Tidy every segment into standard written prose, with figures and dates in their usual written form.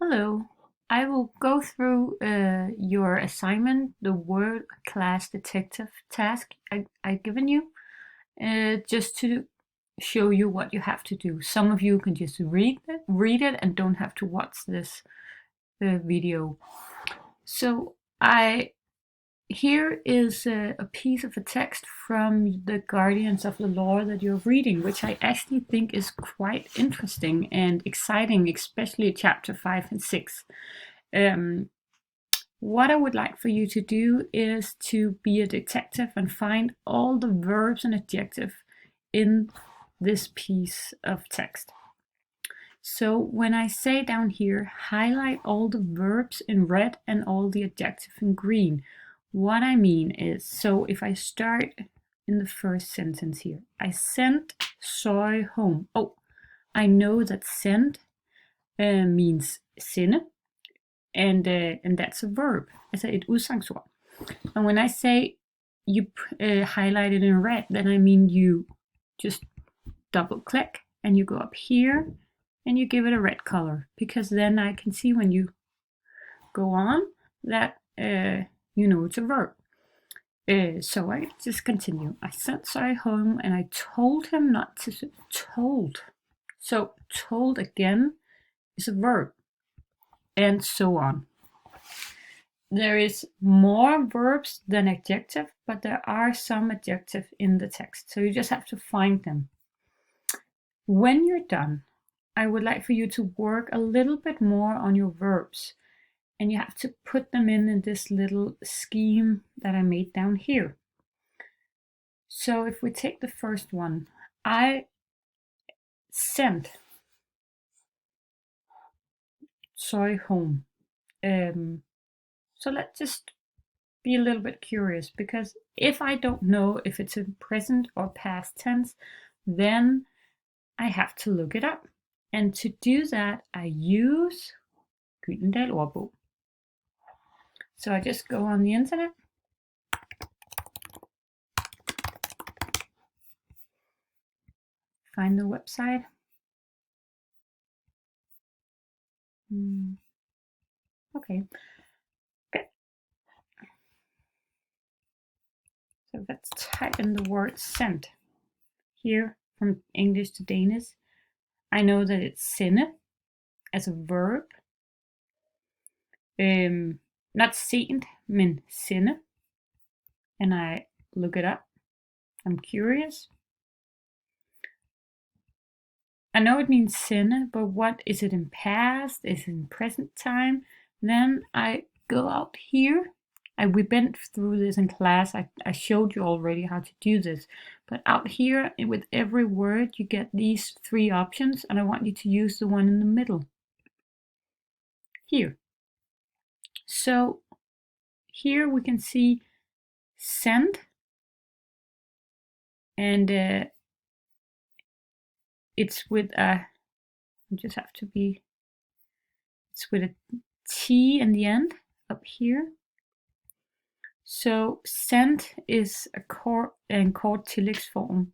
Hello. I will go through your assignment, the Word Class Detective task I've given you, just to show you what you have to do. Some of you can just read it and don't have to watch this video. So here is a piece of a text from the Guardians of the Law that you're reading, which I actually think is quite interesting and exciting, especially chapter 5 and 6. What I would like for you to do is to be a detective and find all the verbs and adjectives in this piece of text. So when I say down here, highlight all the verbs in red and all the adjectives in green. What I mean is, so if I start in the first sentence here, I sent soy home. Oh, I know that send means sende, and that's a verb, altså et udsangsord. And when I say you highlight it in red, then I mean you just double click and you go up here and you give it a red color, because then I can see when you go on that you know it's a verb. So I just continue. I sent Sorry home and I told him not to. Told. So told again is a verb, and so on. There is more verbs than adjective, but there are some adjectives in the text, so you just have to find them. When you're done, I would like for you to work a little bit more on your verbs, and you have to put them in this little scheme that I made down here. So if we take the first one, I sent Soy home. So let's just be a little bit curious, because if I don't know if it's in present or past tense, then I have to look it up. And to do that, I use Gyldendal Ordbog. So I just go on the internet, find the website. Okay. So let's type in the word send. Here, from English to Danish, I know that it's sende as a verb. Not sent, men sende. And I look it up. I'm curious. I know it means sende, but what is it in past? Is it in present time? Then I go out here. We went through this in class. I showed you already how to do this. But out here, with every word, you get these three options, and I want you to use the one in the middle. Here. So here we can see send, and it's with a, you just have to be, it's with a T in the end up here. So send is a kort tillægsform.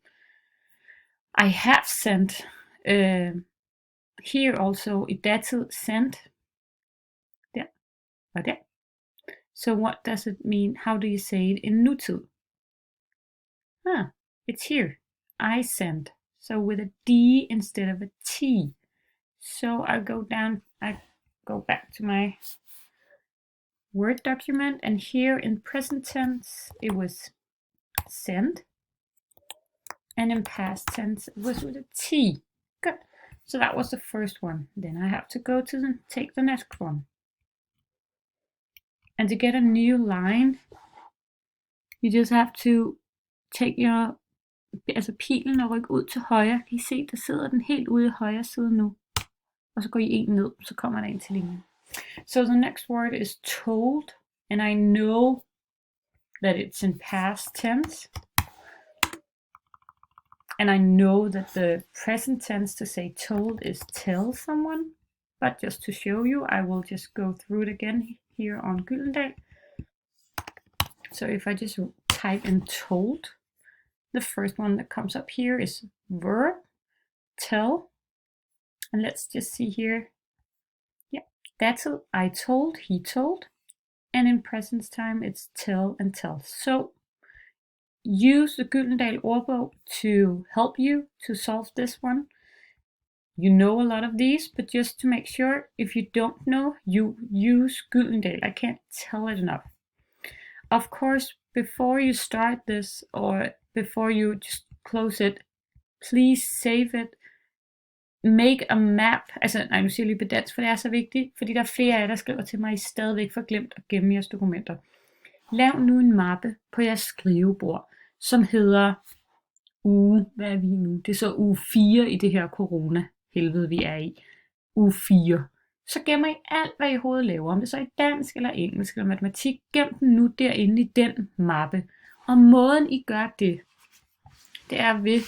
I have sent. Here also i datid sent. Der og der. So what does it mean? How do you say it in nutid? It's here. I sent. So with a D instead of a T. So I go back to my Word document, and here in present tense it was send, and in past tense it was with a T. Good. So that was the first one. Then I have to go to take the next one. And to get a new line, you just have to take your, altså pilen og rykke ud til højre. Kan I se, der sidder den helt ude i højre side nu. Og så går I en ned, så kommer der en til linjen. So the next word is told, and I know that it's in past tense. And I know that the present tense to say told is tell someone. But just to show you, I will just go through it again here on Gyldendal. So if I just type in told, the first one that comes up here is verb, tell. And let's just see here. Yeah, That's I told, he told, and in present time it's tell and tell. So use the Gyldendal Ordbog to help you to solve this one. You know a lot of these, but just to make sure, if you don't know, you use Gyldendal. I can't tell it enough. Of course, before you start this, or before you just close it, please save it. Make a map. Altså, nej, nu siger jeg lige på dansk, for det er så vigtigt, fordi der er flere af jer, der skriver til mig, I stadigvæk får glemt at gemme jeres dokumenter. Lav nu en mappe på jeres skrivebord, som hedder hvad er vi nu? Det er så uge 4 i det her corona-helvede, vi er i. Uge 4. Så gemmer I alt, hvad I overhovedet laver. Om det så er i dansk, eller engelsk, eller matematik, gem den nu derinde i den mappe. Og måden I gør det, det er ved,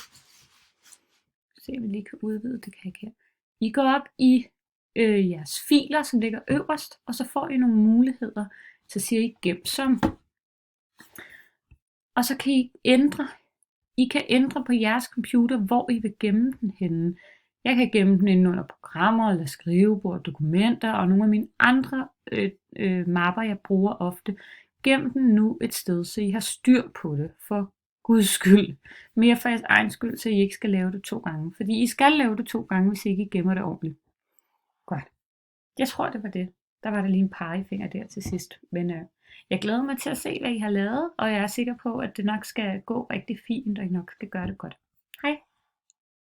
se om vi lige kan udvide, det kan jeg ikke her. I går op i jeres filer, som ligger øverst, og så får I nogle muligheder. Så siger I gem som. Og så kan I kan ændre på jeres computer, hvor I vil gemme den henne. Jeg kan gemme den inde under programmer, eller skrivebord, dokumenter, og nogle af mine andre mapper, jeg bruger ofte. Gem den nu et sted, så I har styr på det, for Guds skyld. Mere for jeres egen skyld, så I ikke skal lave det 2 gange. Fordi I skal lave det 2 gange, hvis I ikke gemmer det ordentligt. Godt. Jeg tror, det var det. Der var der lige en pegefinger der til sidst. Men jeg glæder mig til at se, hvad I har lavet, og jeg er sikker på, at det nok skal gå rigtig fint, og I nok skal gøre det godt.